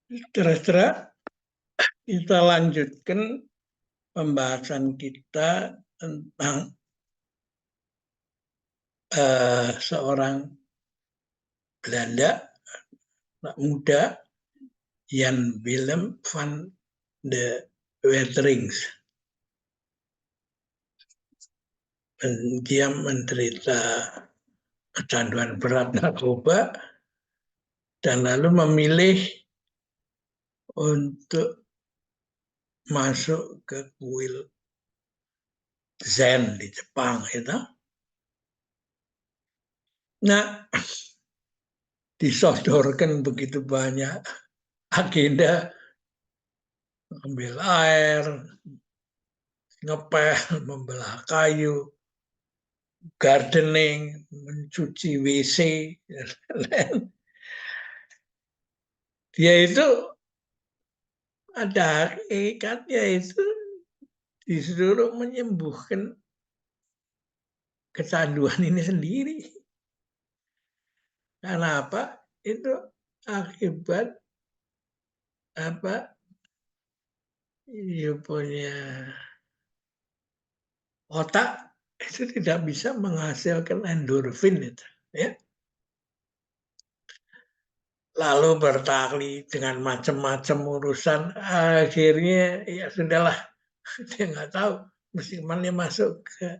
Terus kita lanjutkan pembahasan kita tentang seorang Belanda, anak muda, Jan Willem van de Wetering. Dia menderita kecanduan berat narkoba dan lalu memilih untuk masuk ke kuil Zen di Jepang itu. Nah, disodorkan begitu banyak agenda, ambil air, ngepel, membelah kayu, gardening, mencuci WC. Dia itu ada hakikatnya itu disuruh menyembuhkan kecanduan ini sendiri. Karena apa? Itu akibat apa? Dia punya otak itu tidak bisa menghasilkan endorfin itu, ya. Lalu bertali dengan macam-macam urusan, akhirnya ya sudahlah, dia nggak tahu mesti mana masuk ke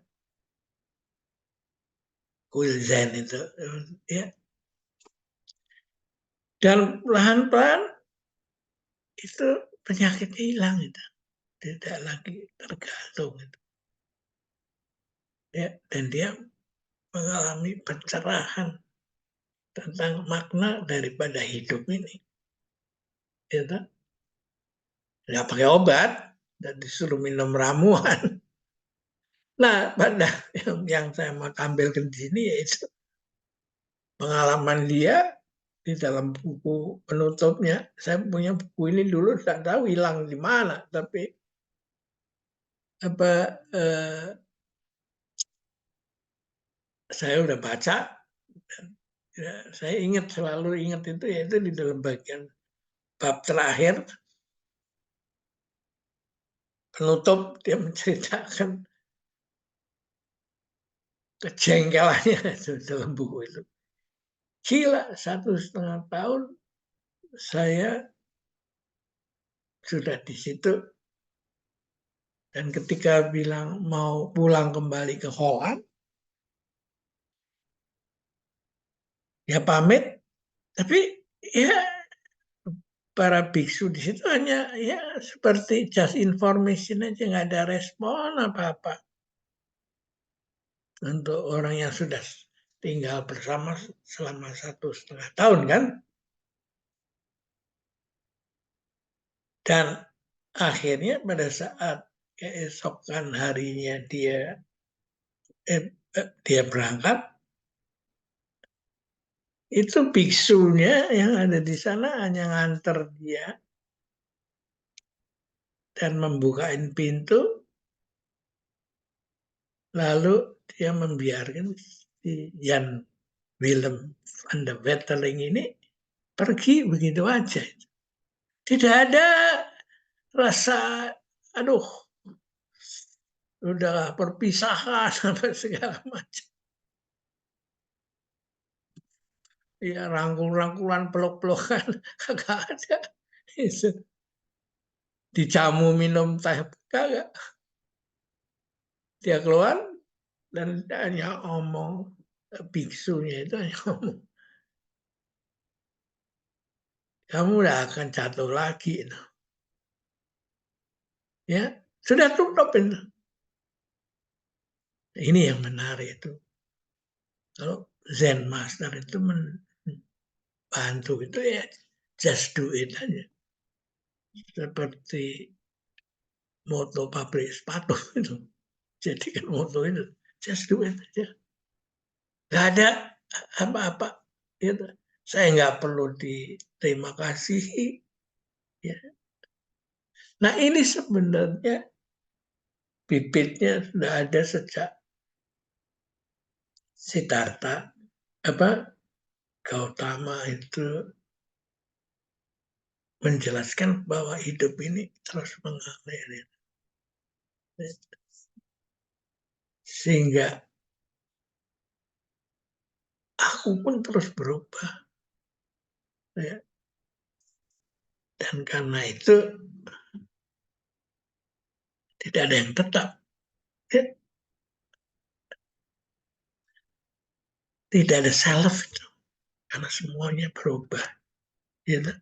kuil Zen itu, ya. Dan pelan-pelan itu penyakitnya hilang itu, tidak lagi tergantung itu, ya. Dan dia mengalami pencerahan tentang makna daripada hidup ini, ya. Nggak pakai obat dan disuruh minum ramuan. Nah, pada yang saya mau tampilkan di sini yaitu pengalaman dia di dalam buku penutupnya. Saya punya buku ini dulu, tidak tahu hilang di mana, tapi apa saya udah baca dan ya, saya selalu ingat itu, yaitu di dalam bagian bab terakhir penutup, dia menceritakan kejengkelannya dalam buku itu. Gila, 1,5 tahun saya sudah di situ, dan ketika bilang mau pulang kembali ke Holland, ya pamit, tapi ya para biksu di situ hanya ya seperti just information aja, nggak ada respon apa-apa untuk orang yang sudah tinggal bersama selama 1,5 tahun kan. Dan akhirnya pada saat keesokan harinya dia berangkat, itu biksunya yang ada di sana hanya nganter dia dan membukain pintu, lalu dia membiarkan si Jan Willem van de Wetering ini pergi begitu aja. Tidak ada rasa, aduh, udah perpisahan apa segala macam. Ya rangkul-rangkulan, peluk-pelukan, kagak ada. Dijamu minum teh, kagak. Dia keluar dan hanya ngomong, biksunya itu hanya ngomong, kamu udah akan jatuh lagi. Ya, sudah tutup itu. Ini yang menarik itu. Kalau Zen Master itu membantu itu ya just do it aja. Seperti moto pabrik sepatu itu. Jadi kan moto itu just do it aja. Gak ada apa-apa. Gitu. Saya nggak perlu diterima kasih. Ya. Nah ini sebenarnya bibitnya sudah ada sejak Siddhartha, apa Gautama itu menjelaskan bahwa hidup ini terus mengalir. Sehingga aku pun terus berubah. Ya. Dan karena itu tidak ada yang tetap. Ya. Tidak ada self itu. Karena semuanya berubah. Gitu.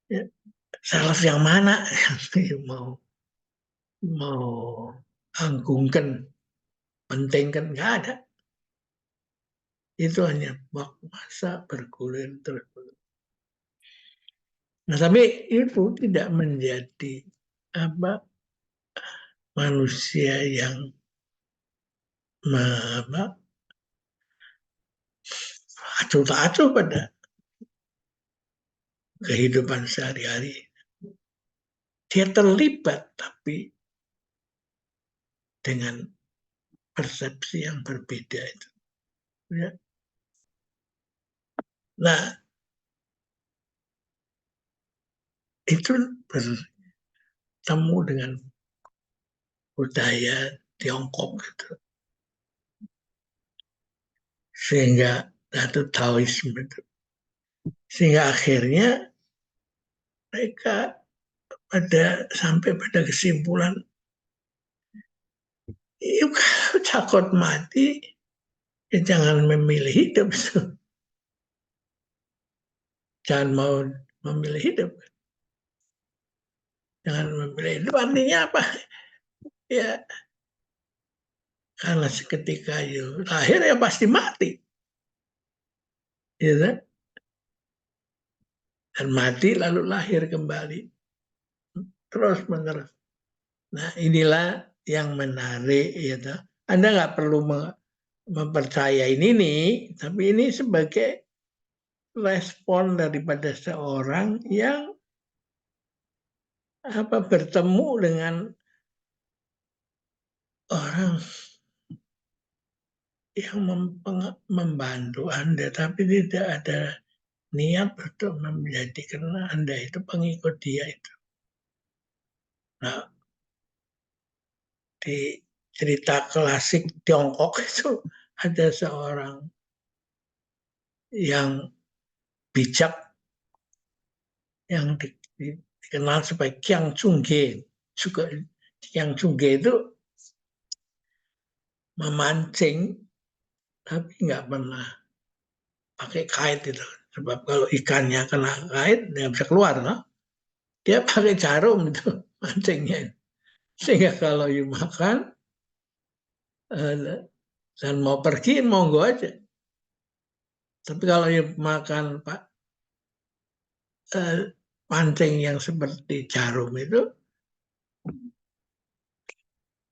Ya. Self yang mana yang mau anggungkan, pentingkan, nggak ada. Itu hanya masa bergulir terus. Nah, tapi itu tidak menjadi manusia yang acuh-acuh pada kehidupan sehari-hari. Dia terlibat, tapi dengan persepsi yang berbeda itu. Ya. Nah, itu bertemu dengan budaya Tiongkok gitu. Sehingga itu Taoisme itu. Sehingga akhirnya mereka sampai pada kesimpulan, kalau takut mati, ya jangan memilih hidup. Jangan mau memilih hidup. Jangan memilih hidup artinya apa? Ya, karena seketika lahir ya pasti mati. Ya, dan mati lalu lahir kembali. Terus menerus. Nah, inilah yang menarik. Ya, Anda nggak perlu mempercayai ini, tapi ini sebagai respon daripada seorang yang bertemu dengan orang yang membantu Anda, tapi tidak ada niat untuk menjadikan Anda itu pengikut dia itu. Nah, di cerita klasik Tiongkok itu ada seorang yang bijak yang dikenal sebagai Qiang Chungge. Juga Qiang Chungge itu memancing tapi nggak pernah pakai kait itu. Sebab kalau ikannya kena kait dia bisa keluar, no? Dia pakai jarum itu mancingnya. Sehingga kalau you makan dan mau pergi monggo aja. Tapi kalau you makan pancing yang seperti jarum itu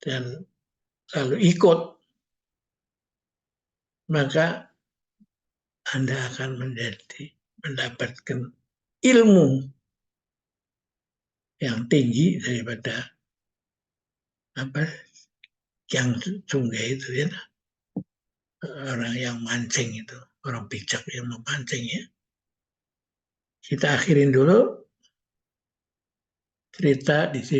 dan lalu ikut, maka Anda akan mendapatkan ilmu yang tinggi daripada yang Chungge itu ya, orang yang mancing itu, orang bijak yang memancing ya. Kita akhirin dulu cerita di sini.